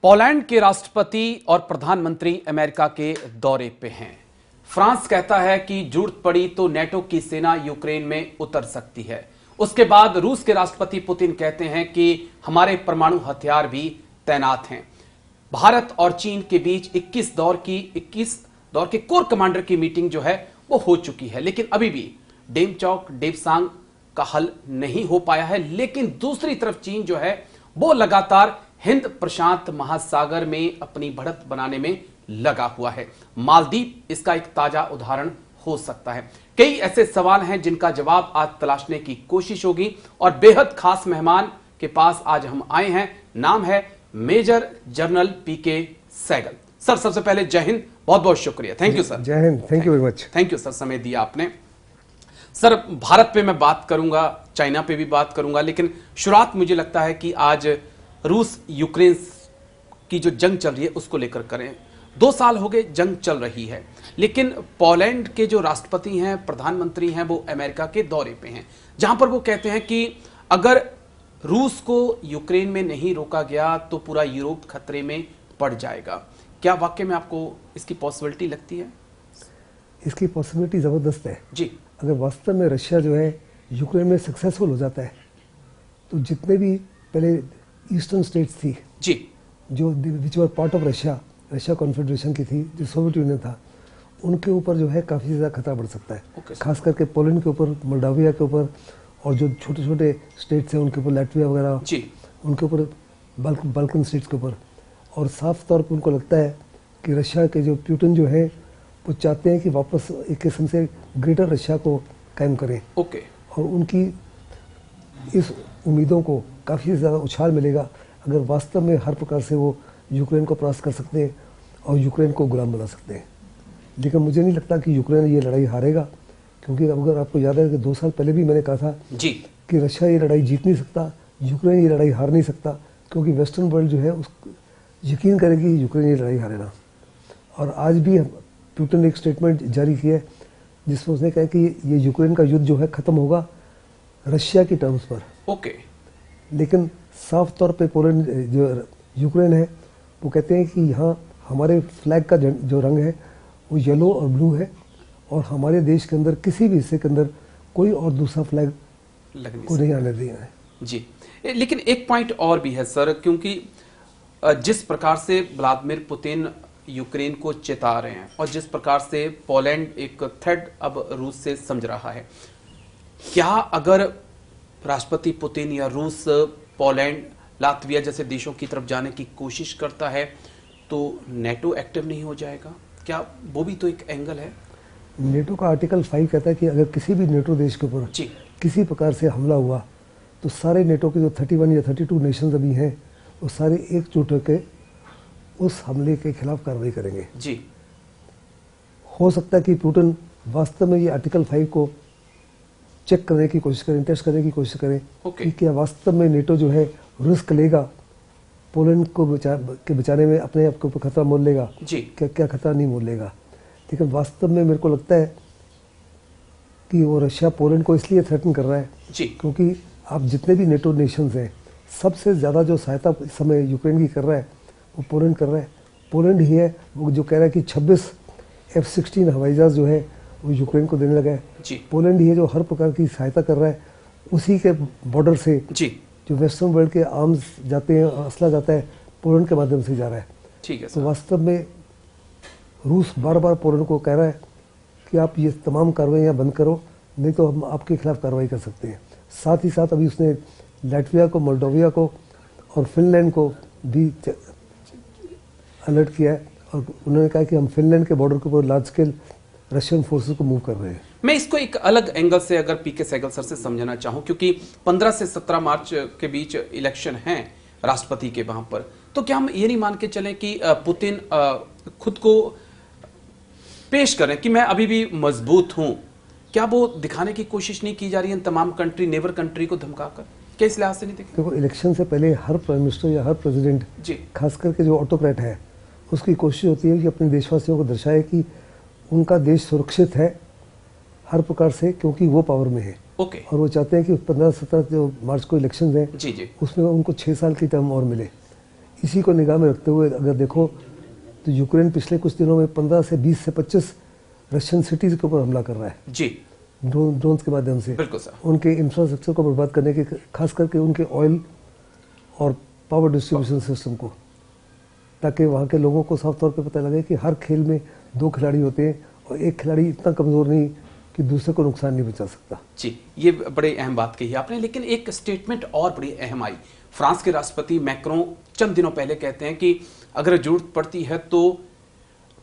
Poland के राष्ट्रपति और प्रधानमंत्री अमेरिका के दौरे पे हैं। फ्रांस कहता है कि जरूरत पड़ी तो नेटो की सेना यूक्रेन में उतर सकती है। उसके बाद रूस के राष्ट्रपति पुतिन कहते हैं कि हमारे परमाणु हथियार भी तैनात हैं। भारत और चीन के बीच 21 दौर के कोर कमांडर की मीटिंग जो है वो हो चुकी है, लेकिन अभी भी डेमचौक डेपसांग का हल नहीं हो पाया है। लेकिन दूसरी तरफ चीन जो है वो लगातार हिंद प्रशांत महासागर में अपनी बढ़त बनाने में लगा हुआ है। मालदीव इसका एक ताजा उदाहरण हो सकता है। कई ऐसे सवाल हैं जिनका जवाब आज तलाशने की कोशिश होगी और बेहद खास मेहमान के पास आज हम आए हैं। नाम है major general PK Sehgal. Sir, सबसे पहले जय हिंद, बहुत बहुत शुक्रिया। Thank you sir. जय हिंद, thank you very much. Thank you sir, समय दिया आपने। सर, भारत पे मैं बात करूंगा, चाइना पे भी बात करूंगा, लेकिन शुरुआत मुझे लगता है कि आज रूस यूक्रेन की जो जंग चल रही है उसको लेकर करें। 2 साल हो गए जंग चल रही है, लेकिन पोलैंड के जो राष्ट्रपति हैं, प्रधानमंत्री हैं, वो अमेरिका के दौरे पे हैं, जहां पर वो कहते हैं कि अगर रूस को यूक्रेन में नहीं रोका गया तो पूरा यूरोप खतरे में पड़ जाएगा। क्या वाकई में आपको इसकी पॉसिबिलिटी लगती है? इसकी पॉसिबिलिटी ज़बरदस्त है जी। अगर वास्तव में रशिया जो है यूक्रेन में सक्सेसफुल हो जाता है तो जितने भी पहले ईस्टर्न स्टेट्स थी जी, जो which were part of Russia confederation की थी, जो सोवियत यूनियन था, उनके ऊपर जो है काफ़ी ज़्यादा खतरा बढ़ सकता है। खास करके पोलैंड के ऊपर, मोल्डाविया के ऊपर, और जो छोटे छोटे स्टेट्स हैं उनके ऊपर, लाटविया वगैरह जी, उनके ऊपर, बाल्कन स्टेट्स के ऊपर। और साफ तौर पर उनको लगता है कि रशिया के जो पुतिन जो है वो चाहते हैं कि वापस एक किस्म से ग्रेटर रशिया को कायम करें। ओके। और उनकी इस उम्मीदों को काफ़ी ज़्यादा उछाल मिलेगा अगर वास्तव में हर प्रकार से वो यूक्रेन को परास्त कर सकते हैं और यूक्रेन को गुलाम बना सकते हैं। लेकिन मुझे नहीं लगता कि यूक्रेन ये लड़ाई हारेगा, क्योंकि अगर आपको याद है कि 2 साल पहले भी मैंने कहा था जी कि रशिया ये लड़ाई जीत नहीं सकता, यूक्रेन ये लड़ाई हार नहीं सकता, क्योंकि वेस्टर्न वर्ल्ड जो है उस यकीन करेगी यूक्रेन ये लड़ाई हारेगा। और आज भी पुतिन ने एक स्टेटमेंट जारी किया है जिसमें उसने कहा कि ये यूक्रेन का युद्ध जो है ख़त्म होगा रशिया की टर्म्स पर। ओके। लेकिन साफ तौर पे पोलैंड जो यूक्रेन है वो कहते हैं कि यहाँ हमारे फ्लैग का जो रंग है वो येलो और ब्लू है, और हमारे देश के अंदर किसी भी हिस्से के अंदर कोई और दूसरा फ्लैग को नहीं आने दिया है। जी, लेकिन एक पॉइंट और भी है सर, क्योंकि जिस प्रकार से व्लादिमीर पुतिन यूक्रेन को चेता रहे हैं और जिस प्रकार से पोलैंड एक थ्रेट अब रूस से समझ रहा है, क्या अगर राष्ट्रपति पुतिन या रूस पोलैंड, लातविया जैसे देशों की तरफ जाने की कोशिश करता है तो नेटो एक्टिव नहीं हो जाएगा? क्या वो भी तो एक एंगल है? नेटो का आर्टिकल 5 कहता है कि अगर किसी भी नेटो देश के ऊपर किसी प्रकार से हमला हुआ तो सारे नेटो के जो 31 या 32 नेशंस अभी हैं वो सारे एकजुट होकर उस हमले के खिलाफ कार्रवाई करेंगे। जी। हो सकता है कि पुतिन वास्तव में ये आर्टिकल 5 को चेक करने की कोशिश करें, टेस्ट करने की कोशिश करें कि क्या वास्तव में नेटो जो है रिस्क लेगा, पोलैंड को बचाने में अपने आप के ऊपर खतरा मोल लेगा, क्या खतरा नहीं मोल लेगा। लेकिन वास्तव में मेरे को लगता है कि वो रशिया पोलैंड को इसलिए थ्रेटन कर रहा है क्योंकि आप जितने भी नेटो नेशंस हैं सबसे ज़्यादा जो सहायता इस समय यूक्रेन की कर रहा है वो पोलैंड कर रहा है। पोलैंड ही है वो जो कह रहा है कि 26 F-16 हवाई जहाज जो है वो यूक्रेन को देने लगा है। पोलैंड ही है जो हर प्रकार की सहायता कर रहा है। उसी के बॉर्डर से जो वेस्टर्न वर्ल्ड के आर्म्स जाते हैं, असला जाता है, पोलैंड के माध्यम से जा रहा है। ठीक है। तो वास्तव में रूस बार बार पोलैंड को कह रहा है कि आप ये तमाम कार्रवाइयाँ बंद करो, नहीं तो हम आपके खिलाफ कार्रवाई कर सकते हैं। साथ ही साथ अभी उसने लाटविया को, मोल्डोविया को और फिनलैंड को भी अलर्ट किया है, और उन्होंने कहा कि हम फिनलैंड के बॉर्डर के ऊपर लार्ज स्केल रशियन फोर्सेस को मूव कर रहे हैं। मैं इसको एक अलग एंगल से अगर पीके सहगल सर से समझना चाहूं, क्योंकि 15 से 17 मार्च के बीच इलेक्शन हैं राष्ट्रपति के वहां पर, तो क्या हम ये नहीं मान के चलें कि पुतिन खुद को पेश करें कि मैं अभी भी मजबूत हूं? क्या वो दिखाने की कोशिश नहीं की जा रही है तमाम कंट्री, नेबर कंट्री को धमकाकर? क्या इस लिहाज से नहीं देखो, इलेक्शन से पहले हर प्राइम मिनिस्टर या हर प्रेसिडेंट, खास करके जो ऑटोक्रेट है, उसकी कोशिश होती है कि अपने देशवासियों को दर्शाए कि उनका देश सुरक्षित है हर प्रकार से, क्योंकि वो पावर में है। ओके। और वो चाहते हैं कि 15-17 जो मार्च को इलेक्शन हैं उसमें उनको 6 साल की टर्म और मिले। इसी को निगाह में रखते हुए अगर देखो तो यूक्रेन पिछले कुछ दिनों में 15 से 20 से 25 रशियन सिटीज के ऊपर हमला कर रहा है जी, ड्रोन्स के माध्यम से। बिल्कुल सर। उनके इंफ्रास्ट्रक्चर को बर्बाद करने के, खास करके उनके ऑयल और पावर डिस्ट्रीब्यूशन सिस्टम को, ताकि वहाँ के लोगों को साफ तौर पे पता लगे कि हर खेल में 2 खिलाड़ी होते हैं और एक खिलाड़ी इतना कमज़ोर नहीं कि दूसरे को नुकसान नहीं पहुंचा सकता। जी, ये बड़े अहम बात कही आपने। लेकिन एक स्टेटमेंट और बड़ी अहम आई। फ्रांस के राष्ट्रपति मैक्रों चंद दिनों पहले कहते हैं कि अगर जरूरत पड़ती है तो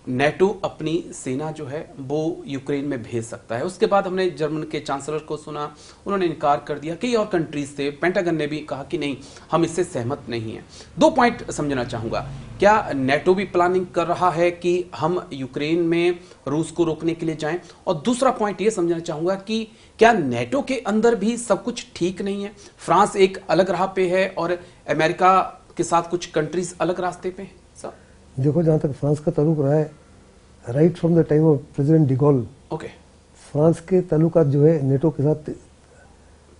नेटो अपनी सेना जो है वो यूक्रेन में भेज सकता है। उसके बाद हमने जर्मन के चांसलर को सुना, उन्होंने इनकार कर दिया। कई और कंट्रीज थे, पेंटागन ने भी कहा कि नहीं, हम इससे सहमत नहीं हैं। 2 पॉइंट समझना चाहूंगा, क्या नेटो भी प्लानिंग कर रहा है कि हम यूक्रेन में रूस को रोकने के लिए जाएं? और दूसरा पॉइंट ये समझना चाहूंगा कि क्या नेटो के अंदर भी सब कुछ ठीक नहीं है? फ्रांस एक अलग राह पे है और अमेरिका के साथ कुछ कंट्रीज अलग रास्ते पे हैं। देखो, जहाँ तक फ्रांस का ताल्लुक रहा है, right from the time of president de Gaulle, okay, France के ताल्लुकात जो है नेटो के साथ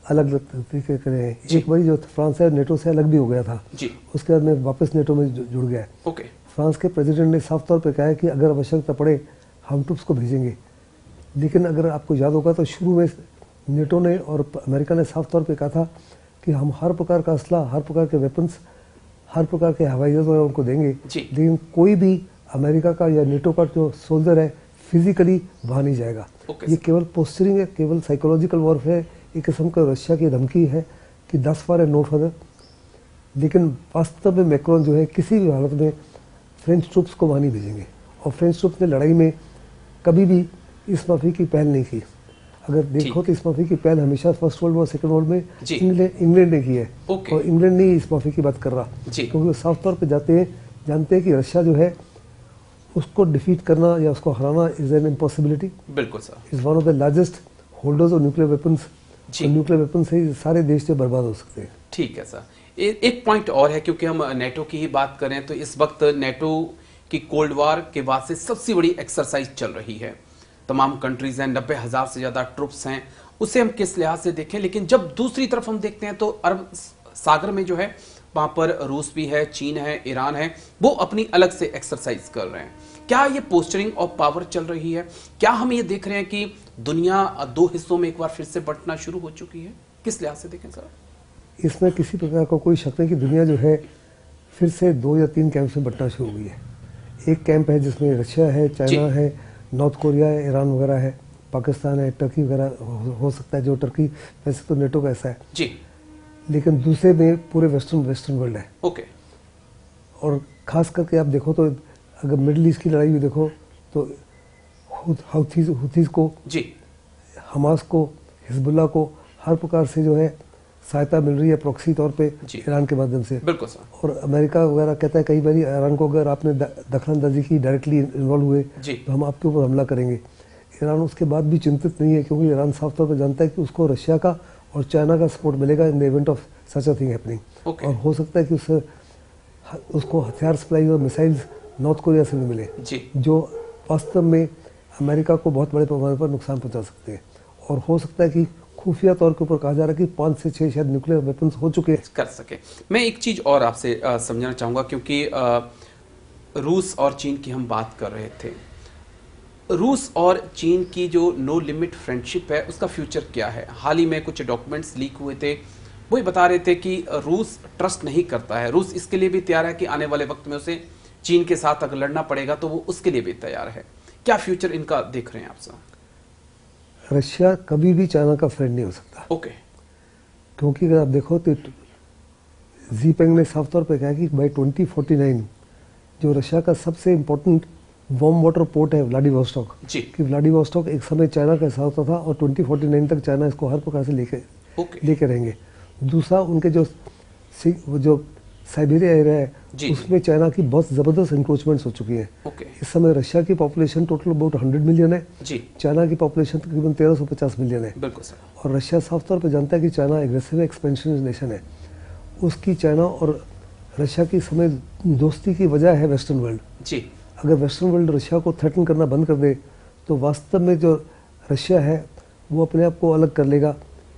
अलग तरीके के रहे हैं। एक बारी जो फ्रांस है नेटो से अलग भी हो गया था जी, उसके बाद में वापस नेटो में जुड़ गया। ओके, फ्रांस के प्रेसिडेंट ने साफ तौर पे कहा है कि अगर आवश्यकता पड़े हम ट्रूप्स को भेजेंगे। लेकिन अगर आपको याद होगा तो शुरू में नेटो ने और अमेरिका ने साफ तौर पे कहा था कि हम हर प्रकार का असला, हर प्रकार के वेपन्स, हर प्रकार के हवाई जहाज उनको देंगे। लेकिन कोई भी अमेरिका का या नेटो का जो सोल्जर है फिजिकली वहाँ नहीं जाएगा। ये केवल पोस्चरिंग है, केवल साइकोलॉजिकल वॉरफेयर, एक किस्म का रशिया की धमकी है कि 10 फॉर एंड नो फॉर। लेकिन वास्तव में मैक्रोन जो है किसी भी हालत में फ्रेंच ट्रूप्स को वहाँ नहीं भेजेंगे। और फ्रेंच ट्रूप्स ने लड़ाई में कभी भी इस माफी की पहल नहीं की। अगर देखो तो इस माफी की पहल हमेशा first world war, second world में इंग्लैंड ने की है। और इंग्लैंड नहीं इस माफी की बात कर रहा, क्योंकि वो साफ तौर पे जानते हैं कि रशिया जो है उसको डिफीट करना या उसको हराना इज एन इम्पॉसिबिलिटी। बिल्कुल sir. Is one of the largest holders of nuclear weapons. Nuclear weapon से सारे देश जो बर्बाद हो सकते हैं। ठीक है सर। एक पॉइंट और है, क्योंकि हम नेटो की ही बात करें तो इस वक्त नेटो की कोल्ड वॉर के बाद से सबसे बड़ी एक्सरसाइज चल रही है। तमाम कंट्रीज हैं, 90,000 से ज्यादा ट्रुप्स हैं। उसे हम किस लिहाज से देखें, लेकिन जब दूसरी तरफ हम देखते हैं तो अरब सागर में जो है वहां पर रूस भी है, चीन है, ईरान है, वो अपनी अलग से एक्सरसाइज कर रहे हैं। क्या ये पोस्टरिंग ऑफ पावर चल रही है? क्या हम ये देख रहे हैं कि दुनिया 2 हिस्सों में एक बार फिर से बंटना शुरू हो चुकी है? किस लिहाज से देखें सर? इसमें किसी प्रकार का कोई शक नहीं कि दुनिया जो है फिर से 2 या 3 कैंप में बंटना शुरू हुई है। एक कैंप है जिसमें रशिया है, चाइना है, नॉर्थ कोरिया है, ईरान वगैरह है, पाकिस्तान है, टर्की वगैरह हो सकता है। जो टर्की वैसे तो नेटो का ऐसा है जी, लेकिन दूसरे में पूरे वेस्टर्न वर्ल्ड है। ओके। और खास करके आप देखो तो अगर मिडिल ईस्ट की लड़ाई भी देखो तो हुथीज को जी, हमास को, हिजबुल्लाह को हर प्रकार से जो है सहायता मिल रही है प्रॉक्सी तौर पे ईरान के माध्यम से। बिल्कुल सर। और अमेरिका वगैरह कहता है कई बार ईरान को अगर आपने दखलंदाजी की, डायरेक्टली इन्वॉल्व हुए तो हम आपके ऊपर हमला करेंगे। ईरान उसके बाद भी चिंतित नहीं है, क्योंकि ईरान साफ तौर पर जानता है कि उसको रशिया का और चाइना का सपोर्ट मिलेगा in the event of such a thing happening. और हो सकता है कि उसको हथियार सप्लाई और मिसाइल्स नॉर्थ कोरिया से भी मिले, जो वास्तव में अमेरिका को बहुत बड़े पैमाने पर नुकसान पहुंचा सकते हैं। और हो सकता है कि खुफिया तौर के ऊपर कहा जा रहा है कि 5 से 6 शायद न्यूक्लियर वेपन्स हो चुके हैं। कर सके। मैं एक चीज और आपसे समझना चाहूंगा, क्योंकि रूस और चीन की हम बात कर रहे थे। रूस और चीन की जो नो लिमिट फ्रेंडशिप है उसका फ्यूचर क्या है? हाल ही में कुछ डॉक्यूमेंट्स लीक हुए थे, वही बता रहे थे कि रूस ट्रस्ट नहीं करता है। रूस इसके लिए भी तैयार है कि आने वाले वक्त में उसे चीन के साथ अगर लड़ना पड़ेगा तो वो उसके लिए भी तैयार है। क्या फ्यूचर इनका देख रहे हैं आप साहब? रशिया कभी भी चाइना का फ्रेंड नहीं हो सकता। ओके। क्योंकि अगर आप देखो तो जीपेंग ने साफ तौर पे कहा कि बाय 2049 जो रशिया का सबसे इम्पोर्टेंट वार्म वाटर पोर्ट है व्लादिवोस्टॉक, कि व्लादिवोस्टॉक एक समय चाइना का हिस्सा होता था और 2049 तक चाइना इसको हर प्रकार से लेके रहेंगे। दूसरा, उनके जो साइबेरिया एरिया है उसमें चाइना की बहुत जबरदस्त इंक्रोचमेंट्स हो चुकी है। इस समय रशिया की पॉपुलेशन टोटल अबाउट 100 मिलियन है, चाइना की पॉपुलेशन तकरीबन 1350 मिलियन है। और रशिया साफ तौर पर जानता है कि चाइना एग्रेसिव एक्सपेंशनिस्ट नेशन है। उसकी चाइना और रशिया की समय दोस्ती की वजह है वेस्टर्न वर्ल्ड। अगर वेस्टर्न वर्ल्ड रशिया को थ्रेटन करना बंद कर दे तो वास्तव में जो रशिया है वो अपने आप को अलग कर लेगा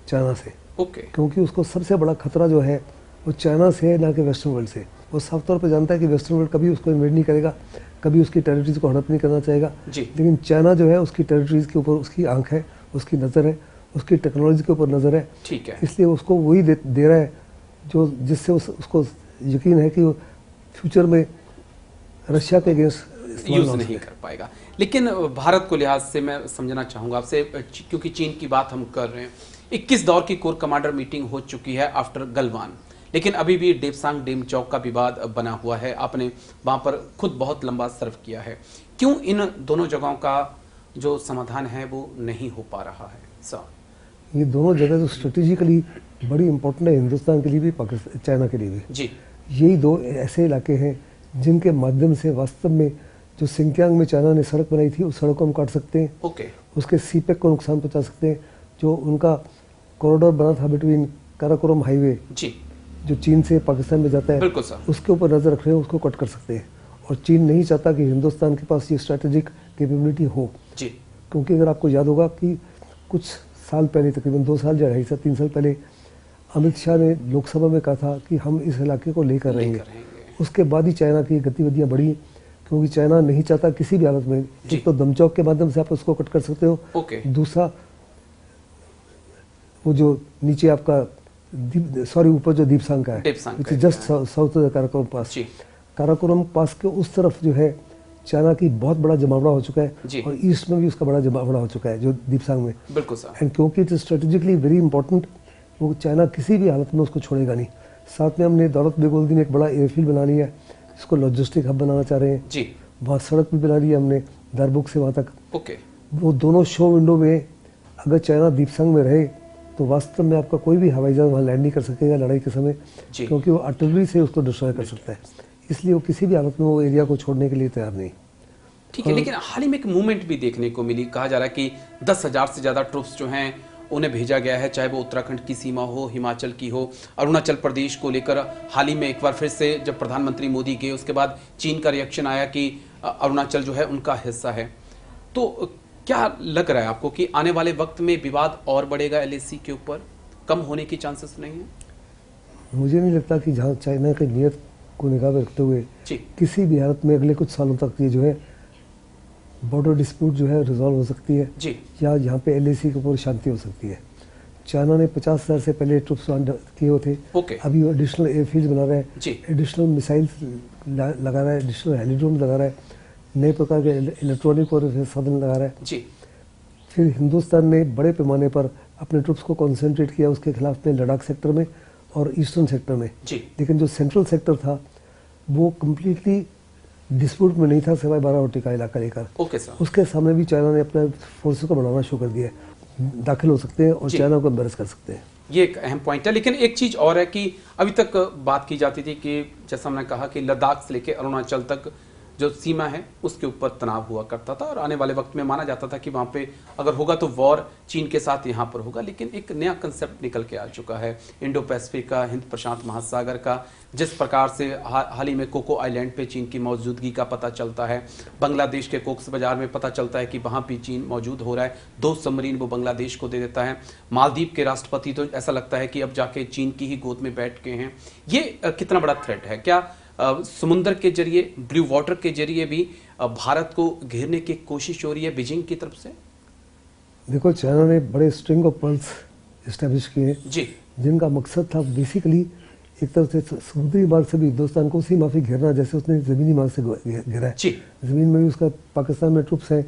चाइना से। क्योंकि उसको सबसे बड़ा खतरा जो है वो चाइना से है, ना कि वेस्टर्न वर्ल्ड से। वो साफ तौर पर जानता है कि वेस्टर्न वर्ल्ड कभी उसको इन्वेड नहीं करेगा, कभी उसकी टेरिटरीज को हड़प नहीं करना चाहेगा। लेकिन चाइना जो है उसकी टेरिटरीज के ऊपर उसकी आंख है, उसकी नज़र है, उसकी टेक्नोलॉजी के ऊपर नज़र है। ठीक है, इसलिए उसको वही दे रहा है जो जिससे उसको यकीन है कि वो फ्यूचर में रशिया के अगेंस्ट यूज नहीं कर पाएगा। लेकिन भारत को लिहाज से मैं समझना चाहूंगा आपसे, क्योंकि चीन की बात हम कर रहे हैं, 21 दौर की कोर कमांडर मीटिंग हो चुकी है आफ्टर गलवान, लेकिन अभी भी डेपसांग डेमचौक का विवाद बना हुआ है। आपने वहां पर खुद बहुत लंबा सर्व किया है, क्यों इन दोनों जगहों का जो समाधान है वो नहीं हो पा रहा है सर? ये दोनों जगह तो स्ट्रेटेजिकली बड़ी इंपॉर्टेंट है, हिंदुस्तान के लिए भी, पाकिस्तान, चाइना के लिए भी जी। यही दो ऐसे इलाके हैं जिनके माध्यम से वास्तव में जो सिंकियांग में चाइना ने सड़क बनाई थी उस सड़क को हम काट सकते हैं। ओके। उसके सीपेक को नुकसान पहुंचा सकते हैं। जो उनका कॉरिडोर बना था बिटवीन काराकोरम हाईवे जी, जो चीन से पाकिस्तान में जाता है, बिल्कुल सर, उसके ऊपर नजर रख रहे हैं, उसको कट कर सकते हैं। और चीन नहीं चाहता कि हिंदुस्तान के पास ये स्ट्रैटेजिक कैपेबिलिटी हो जी। क्योंकि अगर आपको याद होगा कि कुछ साल पहले, तकरीबन 2 साल या 2.5 साल 3 साल पहले, अमित शाह ने लोकसभा में कहा था कि हम इस इलाके को लेकर रहेंगे। उसके बाद ही चाइना की गतिविधियां बढ़ी, क्योंकि चाइना नहीं चाहता किसी भी हालत में, एक तो दमचौक के माध्यम से आप उसको कट कर सकते हो, दूसरा वो जो नीचे आपका ऊपर जो दीपसांग का है, which is just south of Karakoram pass, Karakoram pass के उस तरफ जो है चाइना की बहुत बड़ा जमावड़ा हो चुका है, और ईस्ट में भी उसका बड़ा जमावड़ा हो चुका है जो दीपसांग में। बिल्कुल सर। एंड क्योंकि it is strategically very important, वो चाइना किसी भी हालत में उसको छोड़ेगा नहीं। साथ में हमने दौलत बेगोल्दी में एक बड़ा एयरफील्ड बना लिया है, इसको लॉजिस्टिक हब बनाना चाह रहे हैं जी। वहाँ सड़क भी बना ली है हमने दारबुक से वहाँ तक। ओके। वो दोनों शो विंडो में अगर चाइना दीपसांग में रहे तो वास्तव में आपका कोई भी हवाई जहाज वहाँ लैंड नहीं कर सकेगा लड़ाई के समय, क्योंकि वो आर्टिलरी से उसको डिस्ट्रॉय कर सकता है। इसलिए वो किसी भी हालत में वो एरिया को छोड़ने के लिए तैयार नहीं। ठीक है, लेकिन हाल ही में एक मूवमेंट भी देखने को मिली, कहा जा रहा है कि 10,000 से ज्यादा ट्रूप्स जो हैं उन्हें भेजा गया है, चाहे वो उत्तराखंड की सीमा हो, हिमाचल की हो, अरुणाचल प्रदेश को लेकर। हाल ही में एक बार फिर से जब प्रधानमंत्री मोदी गए उसके बाद चीन का रिएक्शन आया कि अरुणाचल जो है उनका हिस्सा है। तो क्या लग रहा है आपको कि आने वाले वक्त में विवाद और बढ़ेगा, LAC के ऊपर कम होने की चांसेस नहीं है? मुझे नहीं लगता कि जहाँ चाइना की नीयत को निगाह में रखते हुए किसी भी हालत में अगले कुछ सालों तक ये जो है बॉर्डर डिस्प्यूट जो है रिजॉल्व हो सकती है जी। या यहाँ पे LAC के ऊपर शांति हो सकती है। चाइना ने 50,000 से पहले ट्रूप्स किए हुए थे, अभी वो एडिशनल एयरफील्ड बना रहा है, एडिशनल मिसाइल्स लगा रहा है, एडिशनल हेलीड्रोम लगा रहा है, नए प्रकार के इलेक्ट्रॉनिक और साधन लगा रहा है जी। फिर हिंदुस्तान ने बड़े पैमाने पर अपने ट्रूप्स को कॉन्सेंट्रेट किया उसके खिलाफ में लद्दाख सेक्टर में और ईस्टर्न सेक्टर में जी। लेकिन जो सेंट्रल सेक्टर था वो कम्प्लीटली डिस्प्यूट में नहीं था, सिवाय बारावटी का इलाका लेकर। उसके सामने भी चाइना ने अपने फोर्सेस को बढ़ाना शुरू कर दिया है, दाखिल हो सकते हैं और चाइना को एम्बेरस कर सकते हैं। ये एक अहम पॉइंट है। लेकिन एक चीज और है कि अभी तक बात की जाती थी कि जैसा हमने कहा कि लद्दाख से लेकर अरुणाचल तक जो सीमा है उसके ऊपर तनाव हुआ करता था और आने वाले वक्त में माना जाता था कि वहां पे अगर होगा तो वॉर चीन के साथ यहां पर होगा। लेकिन एक नया कंसेप्ट निकल के आ चुका है इंडो पैसिफिक का, हिंद प्रशांत महासागर का। जिस प्रकार से हाल ही में कोको आइलैंड पे चीन की मौजूदगी का पता चलता है, बांग्लादेश के कोक्स बाजार में पता चलता है कि वहां भी चीन मौजूद हो रहा है, 2 सबमरीन वो बांग्लादेश को दे देता है। मालदीव के राष्ट्रपति तो ऐसा लगता है कि अब जाके चीन की ही गोद में बैठ गए हैं। ये कितना बड़ा थ्रेट है? क्या समुद्र के जरिए, ब्लू वाटर के जरिए भी भारत को घेरने की कोशिश हो रही है बीजिंग की तरफ से? देखो, चाइना ने बड़े स्ट्रिंग ऑफ पर्ल्स एस्टेब्लिश किए जी, जिनका मकसद था बेसिकली एक तरह से समुद्री मार्ग से भी हिंदुस्तान को उसी माफी घेरना जैसे उसने जमीनी मार्ग से घेरा है। जमीन में भी उसका पाकिस्तान में ट्रूप्स हैं,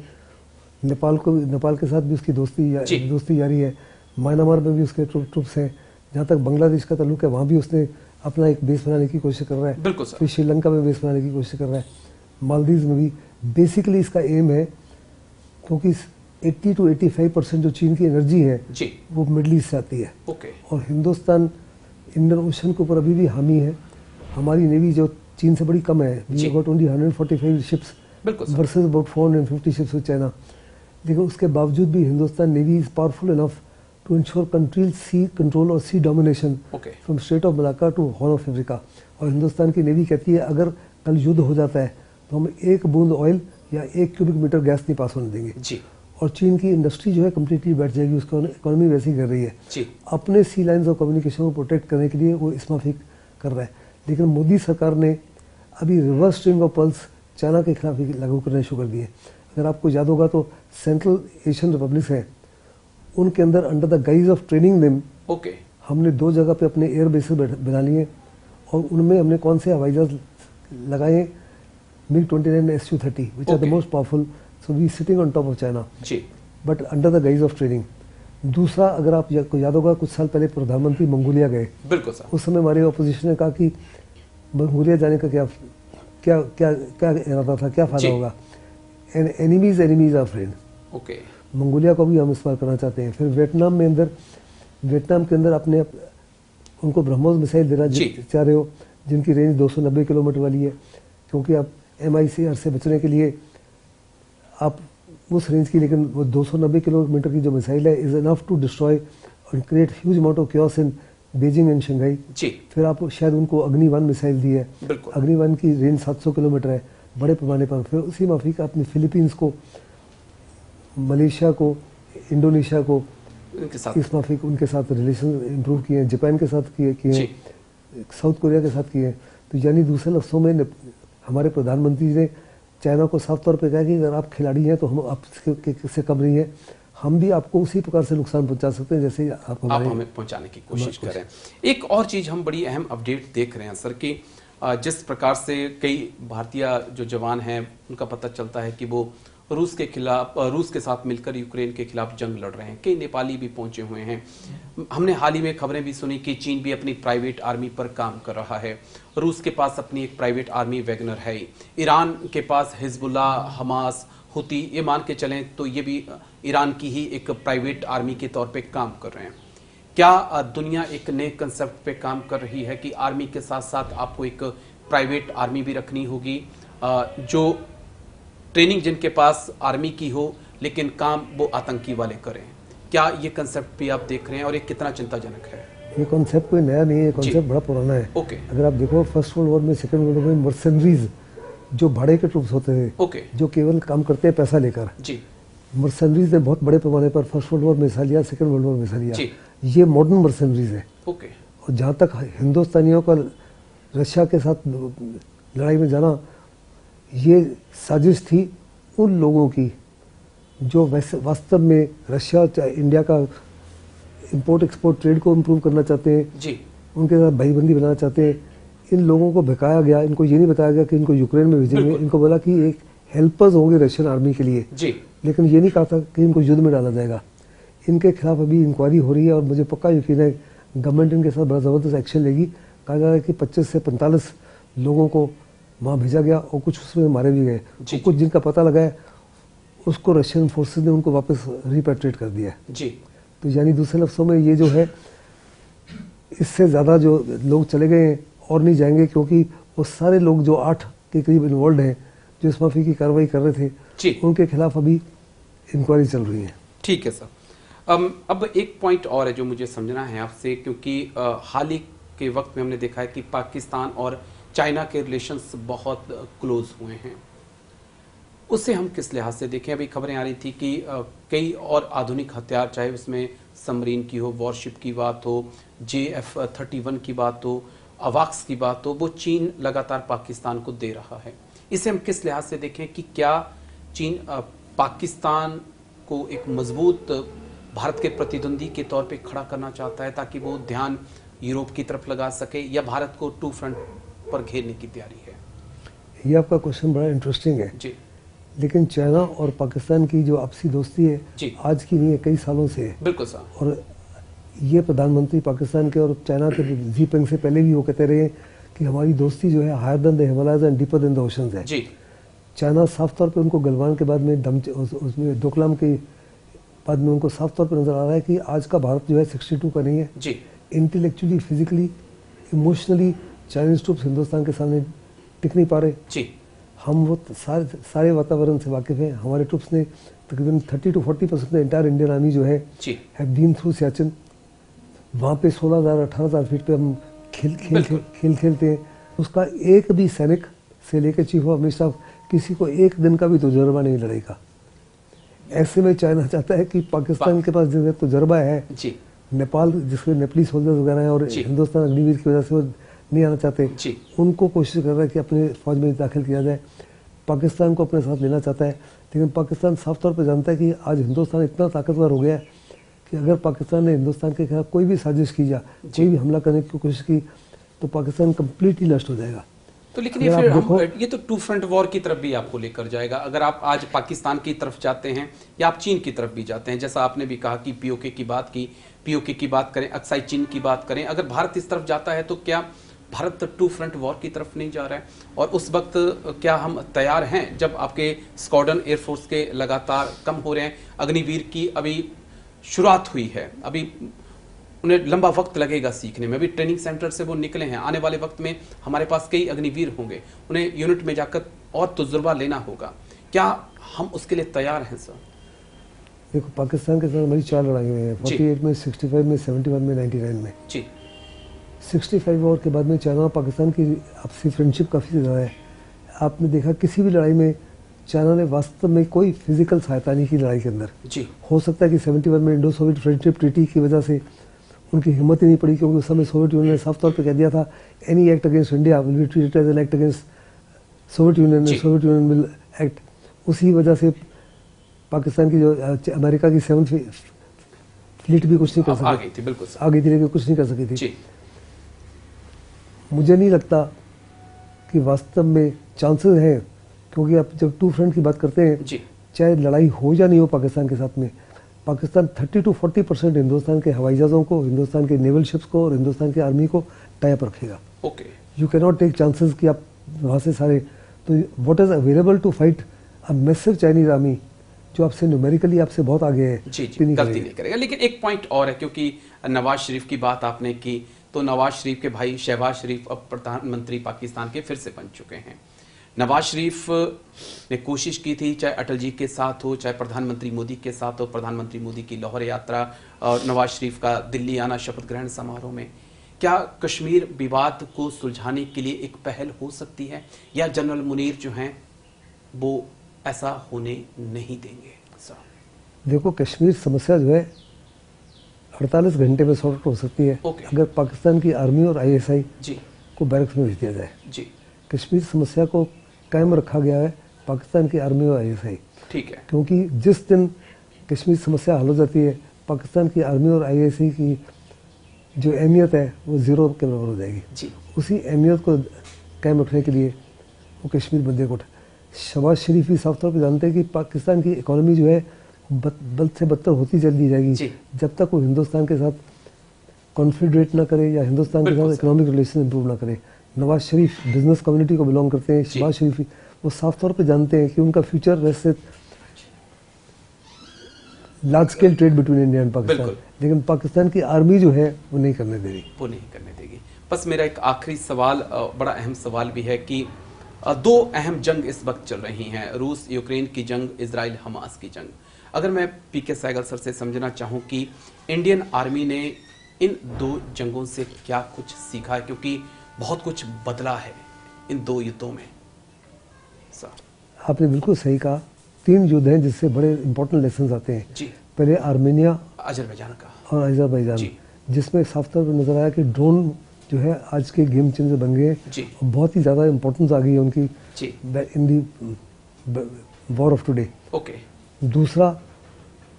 नेपाल के साथ भी उसकी दोस्ती जारी है, म्यांमार में भी उसके ट्रूप्स हैं, जहाँ तक बांग्लादेश का ताल्लुक है वहाँ भी उसने अपना एक बेस बनाने की कोशिश कर रहा है। बिल्कुल सर। फिर श्रीलंका में बेस बनाने की कोशिश कर रहा है, मालदीव में भी। बेसिकली इसका एम है, क्योंकि 80 to 85% जो चीन की एनर्जी है जी, वो मिडल ईस्ट से आती है। और हिंदुस्तान इंडियन ओशन के ऊपर अभी भी हामी है। हमारी नेवी जो चीन से बड़ी कम है, we got only 145 ships versus about 450 ships with China. लेकिन उसके बावजूद भी Hindustan navy is powerful enough to ensure country's sea control और sea domination from Strait of Malacca to Horn of Africa। और हिंदुस्तान की नेवी कहती है अगर कल युद्ध हो जाता है तो हम 1 बूंद ऑयल या 1 क्यूबिक मीटर गैस नहीं पास होने देंगे जी। और चीन की इंडस्ट्री जो है कम्प्लीटली बैठ जाएगी, उसका इकोनॉमी वैसी कर रही है जी। अपने सी लाइन्स ऑफ कम्युनिकेशन को प्रोटेक्ट करने के लिए वो इस माफी कर रहा है। लेकिन मोदी सरकार ने अभी reverse string of pulse China के खिलाफ लागू करने शुरू कर दिए। अगर आपको याद होगा तो सेंट्रल एशियन रिपब्लिक्स हैं, उनके अंदर under the guys of training them हमने 2 जगह पे अपने एयर बेसेस बना लिए और उनमें हमने कौन से हवाई जहाज लगाए, MiG-29 Su-30 which are the most powerful, so we sitting on top of China but under the guise of training। दूसरा, अगर आप को याद होगा कुछ साल पहले प्रधानमंत्री मंगोलिया गए, बिल्कुल सर। उस समय हमारे ऑपोजिशन ने कहा कि मंगोलिया जाने का क्या क्या क्या क्या इरादा था, क्या फायदा होगा। And enemies are friend. Mongolia को भी हम इस्तेमाल करना चाहते हैं। फिर वियतनाम के अंदर अपने उनको ब्रह्मोस मिसाइल देना चाह रहे हो, जिनकी रेंज 290 किलोमीटर वाली है, क्योंकि आप MICR से बचने के लिए आप उस रेंज की, लेकिन वो 290 किलोमीटर की जो मिसाइल है इज इनफ टू डिस्ट्रॉय और create huge amount of chaos in Beijing and Shanghai. फिर आप शायद उनको अग्नि 1 मिसाइल दी है, अग्नि 1 की रेंज 700 किलोमीटर है बड़े पैमाने पर। फिर उसी माफिक आपने फिलीपींस को, मलेशिया को, इंडोनेशिया को इस माफिक उनके साथ रिलेशन इम्प्रूव किए हैं, जापान के साथ किए, साउथ कोरिया के साथ किए। तो यानी दूसरे लफ्ज़ों में हमारे प्रधानमंत्री ने चाइना को साफ तौर पे कहा कि अगर आप खिलाड़ी हैं तो हम आपसे कम नहीं है, हम भी आपको उसी प्रकार से नुकसान पहुंचा सकते हैं जैसे आप हमें पहुंचाने की कोशिश कर रहे हैं। एक और चीज हम बड़ी अहम अपडेट देख रहे हैं सर कि जिस प्रकार से कई भारतीय जो जवान हैं उनका पता चलता है कि वो रूस के साथ मिलकर यूक्रेन के खिलाफ जंग लड़ रहे हैं। कई नेपाली भी पहुंचे हुए हैं। हमने हाल ही में खबरें भी सुनी कि चीन भी अपनी प्राइवेट आर्मी पर काम कर रहा है। रूस के पास अपनी एक प्राइवेट आर्मी वैगनर है। ईरान के पास हिजबुल्ला, हमास, हुती, ये मान के चलें तो ये भी ईरान की ही एक प्राइवेट आर्मी के तौर पे काम कर रहे हैं। क्या दुनिया एक नए कंसेप्ट पे काम कर रही है कि आर्मी के साथ साथ आपको एक प्राइवेट आर्मी भी रखनी होगी, जो ट्रेनिंग जिनके पास आर्मी की हो लेकिन काम वो आतंकी वाले करें? क्या ये कंसेप्ट भी आप देख रहे हैं और ये कितना चिंताजनक है? ये कॉन्सेप्ट कोई नया नहीं है, ये कॉन्सेप्ट बड़ा पुराना है। अगर आप देखो फर्स्ट वर्ल्ड वॉर में, सेकंड वर्ल्ड वॉर में मर्सनरीज जो भाड़े के ट्रूप्स होते थे, जो केवल काम करते हैं पैसा लेकर, मर्सनरीज ने बहुत बड़े पैमाने पर फर्स्ट वर्ल्ड वॉर में हिस्सा लिया, सेकंड वर्ल्ड वॉर में हिस्सा लिया। ये मॉडर्न मर्सनरीज है। और जहाँ तक हिंदुस्तानियों का रशिया के साथ लड़ाई में जाना, ये साजिश थी उन लोगों की जो वास्तव में रशिया इंडिया का इंपोर्ट एक्सपोर्ट ट्रेड को इम्प्रूव करना चाहते हैं, उनके साथ भाईबंदी बनाना चाहते हैं। इन लोगों को भकाया गया, इनको ये नहीं बताया गया कि इनको यूक्रेन में भेजेंगे, इनको बोला कि एक हेल्पर्स होंगे रशियन आर्मी के लिए, लेकिन ये नहीं कहा था कि इनको युद्ध में डाला जाएगा। इनके खिलाफ अभी इंक्वायरी हो रही है और मुझे पक्का यकीन है गवर्नमेंट इनके साथ बड़ा ज़बरदस्त एक्शन लेगी। कहा जा रहा है कि 25 से 45 लोगों को वहाँ भेजा गया और कुछ उसमें मारे भी गए, और कुछ जिनका पता लगा है उसको रशियन फोर्सेस ने उनको वापस रिपेट्रिएट कर दिया है। तो यानी दूसरे लफ्ज़ों में ये जो है, इससे ज़्यादा जो लोग चले गए हैं और नहीं जाएंगे, क्योंकि वो सारे लोग जो 8 के करीब इन्वॉल्व हैं जो इस माफी की कार्रवाई कर रहे थे, उनके खिलाफ अभी इंक्वायरी चल रही है। ठीक है सर। अब एक पॉइंट और है जो मुझे समझना है आपसे, क्योंकि हाल ही के वक्त में हमने देखा है कि पाकिस्तान और चाइना के रिलेशंस बहुत क्लोज हुए हैं। उससे हम किस लिहाज से देखें? अभी खबरें आ रही थी कि कई और आधुनिक हथियार, चाहे उसमें सबमरीन की हो, वॉरशिप की बात हो, JF-31 की बात हो, अवाक्स की बात हो, वो चीन लगातार पाकिस्तान को दे रहा है। इसे हम किस लिहाज से देखें कि क्या चीन पाकिस्तान को एक मजबूत भारत के प्रतिद्वंदी के तौर पे खड़ा करना चाहता है ताकि वो ध्यान यूरोप की तरफ लगा सके, या भारत को 2 फ्रंट पर घेरने की तैयारी है? ये आपका क्वेश्चन बड़ा इंटरेस्टिंग है जी। लेकिन चाइना और पाकिस्तान की जो आपसी दोस्ती है आज की नहीं है, कई सालों से है। बिल्कुल सर। और ये प्रधानमंत्री पाकिस्तान के और चाइना के जी पिंग से पहले भी वो कहते रहे कि हमारी दोस्ती जो है higher than the Himalayas and deeper than the oceans है जी। चाइना साफ तौर पे उनको गलवान के बाद में उसमें डोकलाम के बाद में उनको साफ तौर पे नजर आ रहा है कि आज का भारत जो है 62 का नहीं है जी। Intellectually, physically, emotionally Chinese troops Hindustan के सामने टिक नहीं पा रहे जी। हम वो सारे वातावरण से वाकिफ हैं। हमारे ट्रूप्स ने तकरीबन 30 to 40% एंटायर इंडियन आर्मी जो है हैव बीन थ्रू सियाचिन। वहाँ पे 16,000 18,000 फीट पे हम खेलते हैं। उसका एक भी सैनिक से लेकर चीफ ऑफ आर्मी स्टाफ किसी को एक दिन का भी तजुर्बा नहीं लड़ाई का। ऐसे में चाइना चाहता है कि पाकिस्तान के पास जो तजुर्बा है जी, नेपाल जिसके नेपाली सोल्जर्स वगैरह हैं और हिंदुस्तान अग्निवीर की वजह से वो नहीं आना चाहते, उनको कोशिश कर रहा है कि अपने फौज में दाखिल किया जाए। पाकिस्तान को अपने साथ लेना चाहता है, लेकिन पाकिस्तान साफ तौर पर जानता है कि आज हिंदुस्तान इतना ताकतवर हो गया है कि अगर पाकिस्तान ने हिंदुस्तान के खिलाफ कोई भी साजिश की या कोई भी हमला करने की कोशिश की तो पाकिस्तान कंप्लीटली नष्ट हो जाएगा। तो लेकिन ये फिर ये तो 2 फ्रंट वॉर की तरफ भी आपको लेकर जाएगा। अगर आप आज पाकिस्तान की तरफ जाते हैं या आप चीन की तरफ भी जाते हैं, जैसा आपने भी कहा कि पीओके की बात की, पीओके की बात करें, अक्साई चीन की बात करें, अगर भारत इस तरफ जाता है तो क्या भारत 2 फ्रंट वॉर की तरफ नहीं जा रहा है? और उस वक्त क्या हम तैयार हैं जब आपके स्क्वाड्रन एयरफोर्स के लगातार कम हो रहे हैं? अग्निवीर की अभी शुरुआत हुई है, अभी उन्हें लंबा वक्त लगेगा सीखने में, अभी ट्रेनिंग सेंटर से वो निकले हैं। आने वाले वक्त में हमारे पास कई अग्निवीर होंगे, उन्हें यूनिट में जाकर और तजुर्बा लेना होगा। क्या हम उसके लिए तैयार हैं सर? देखो, पाकिस्तान के साथ हमारी 4 लड़ाई हुई है, 48 में, 65 में, 71 में, 99 में। जी 65 वॉर के बाद में चाइना पाकिस्तान की आपसी फ्रेंडशिप काफ़ी ज़्यादा है। आपने देखा किसी भी लड़ाई में चाइना ने वास्तव में कोई फिजिकल सहायता नहीं की लड़ाई के अंदर। जी हो सकता है कि 71 में इंडो सोवियत फ्रेंडशिप ट्रीटी की वजह से उनकी हिम्मत ही नहीं पड़ी, क्योंकि उस समय सोवियत यूनियन ने साफ तौर पर कह दिया था any act against India will be treated as an act against Soviet Union, Soviet Union will act. उसी वजह से पाकिस्तान की जो अमेरिका की 7th फ्लीट भी कुछ नहीं कर सकी, आ गई थी लेकिन कुछ नहीं कर सकी थी। मुझे नहीं लगता कि वास्तव में चांसेस हैं, क्योंकि आप जब 2 फ्रंट की बात करते हैं, चाहे लड़ाई हो या नहीं हो पाकिस्तान के साथ में, पाकिस्तान 30 to 40% हिंदुस्तान के हवाई जहाज़ों को, हिंदुस्तान के नेवल शिप्स को और हिंदुस्तान की आर्मी को टाई अप रखेगा। Okay, you can not take chances कि आप वहाँ से सारे, तो what is available to fight a massive Chinese army जो आपसे न्यूमेरिकली आपसे बहुत आगे है, गलती नहीं करेगा। लेकिन एक पॉइंट और है, क्योंकि नवाज शरीफ की बात आपने की, तो नवाज शरीफ के भाई शहबाज शरीफ अब प्रधानमंत्री पाकिस्तान के फिर से बन चुके हैं। नवाज शरीफ ने कोशिश की थी, चाहे अटल जी के साथ हो, चाहे प्रधानमंत्री मोदी के साथ हो, प्रधानमंत्री मोदी की लाहौर यात्रा और नवाज शरीफ का दिल्ली आना शपथ ग्रहण समारोह में, क्या कश्मीर विवाद को सुलझाने के लिए एक पहल हो सकती है, या जनरल मुनीर जो हैं वो ऐसा होने नहीं देंगे? देखो, कश्मीर समस्या जो है 48 घंटे में सॉर्ट हो सकती है अगर पाकिस्तान की आर्मी और ISI को बैरक्स में भेज दिया जाए। कश्मीर समस्या को कायम रखा गया है पाकिस्तान की आर्मी और ISI, ठीक है, क्योंकि जिस दिन कश्मीर समस्या हल हो जाती है, पाकिस्तान की आर्मी और ISI की जो अहमियत है वो 0 के बराबर हो जाएगी। उसी अहमियत को कायम रखने के लिए वो कश्मीर मुद्दे को शहबाज शरीफ भी साफ तौर पर जानते हैं कि पाकिस्तान की इकोनॉमी जो है बद से बदतर होती चली जाएगी जब तक वो हिंदुस्तान के साथ कॉन्फिडरेट ना करे या हिंदुस्तान के साथ इकोनॉमिक रिलेशन इंप्रूव ना करे। नवाज शरीफ बिजनेस कम्युनिटी को बिलोंग करते हैं, शहबाज शरीफ वो साफ तौर पे जानते हैं कि उनका फ्यूचर वैसे large scale trade between India and Pakistan, लेकिन पाकिस्तान की आर्मी जो है वो नहीं करने देगी, वो नहीं करने देगी। बस मेरा एक आखिरी सवाल, बड़ा अहम सवाल भी है कि 2 अहम जंग इस वक्त चल रही हैं, रूस यूक्रेन की जंग, इजराइल हमास की जंग। अगर मैं पीके सहगल सर से समझना चाहूँ कि इंडियन आर्मी ने इन 2 जंगों से क्या कुछ सीखा है, क्योंकि बहुत कुछ बदला है इन 2 युद्धों में। सर, आपने बिल्कुल सही कहा, 3 युद्ध हैं जिससे बड़े इंपॉर्टेंट लेसन आते हैं जी। पहले आर्मेनिया, अजरबैजान का और अजरबैजान, जिसमें साफ तौर पर नजर आया कि ड्रोन जो है आज के गेम चेंजर बन गए, बहुत ही ज्यादा इंपॉर्टेंस आ गई है उनकी in the war of today. Okay, दूसरा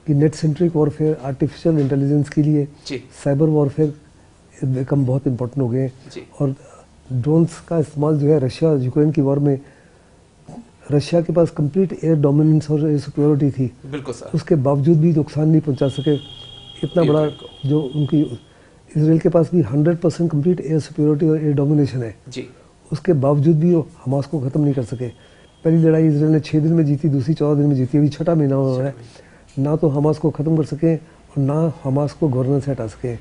कि net centric warfare, artificial intelligence के लिए साइबर वॉरफेयर बिकम बहुत इंपॉर्टेंट हो गए, और ड्रोन्स का इस्तेमाल जो है रशिया और यूक्रेन की वॉर में, रशिया के पास कंप्लीट एयर डोमिनेंस और एयर सिक्योरिटी थी, बिल्कुल सर, उसके बावजूद भी नुकसान नहीं पहुंचा सके। इतना बड़ा जो उनकी इसराइल के पास भी 100% कंप्लीट एयर सिक्योरिटी और एयर डोमिनेशन है जी, उसके बावजूद भी वो हमास को खत्म नहीं कर सके। पहली लड़ाई इसराइल ने 6 दिन में जीती, दूसरी 14 दिन में जीती, अभी 6ठा महीना हो रहा है, ना तो हमास को खत्म कर सके और ना हमास को गवर्नेंस से हटा सके।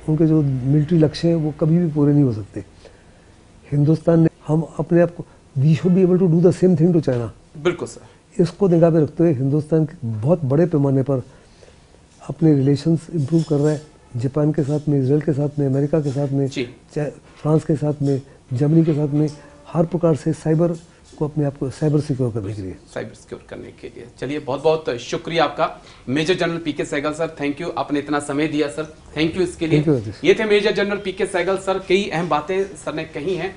उनके जो मिलिट्री लक्ष्य हैं वो कभी भी पूरे नहीं हो सकते। हिंदुस्तान ने, हम अपने आप को, we should be able to do the same thing to China. बिल्कुल सर, इसको निगाह में रखते हुए हिंदुस्तान बहुत बड़े पैमाने पर अपने रिलेशंस इंप्रूव कर रहा है, जापान के साथ में, इसराइल के साथ में, अमेरिका के साथ में, फ्रांस के साथ में, जर्मनी के साथ में, हर प्रकार से साइबर को अपने आप को साइबर सिक्योर करने के लिए। साइबर सिक्योर करने के लिए। चलिए, बहुत बहुत शुक्रिया आपका major general PK Sehgal sir. Thank you, आपने इतना समय दिया सर, थैंक यू इसके लिए। ये थे major general PK Sehgal sir. कई अहम बातें सर ने कही हैं,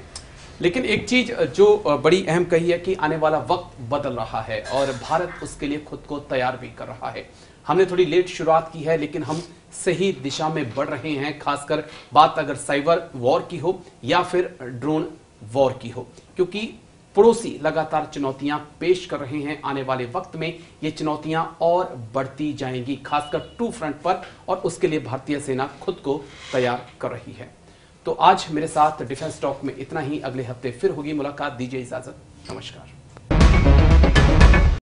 लेकिन एक चीज जो बड़ी अहम कही है कि आने वाला वक्त बदल रहा है और भारत उसके लिए खुद को तैयार भी कर रहा है। हमने थोड़ी लेट शुरुआत की है, लेकिन हम सही दिशा में बढ़ रहे हैं, खासकर बात अगर साइबर वॉर की हो या फिर ड्रोन वॉर की हो, क्योंकि पड़ोसी लगातार चुनौतियां पेश कर रहे हैं। आने वाले वक्त में ये चुनौतियां और बढ़ती जाएंगी, खासकर टू फ्रंट पर, और उसके लिए भारतीय सेना खुद को तैयार कर रही है। तो आज मेरे साथ डिफेंस टॉक में इतना ही। अगले हफ्ते फिर होगी मुलाकात। दीजिए इजाजत, नमस्कार।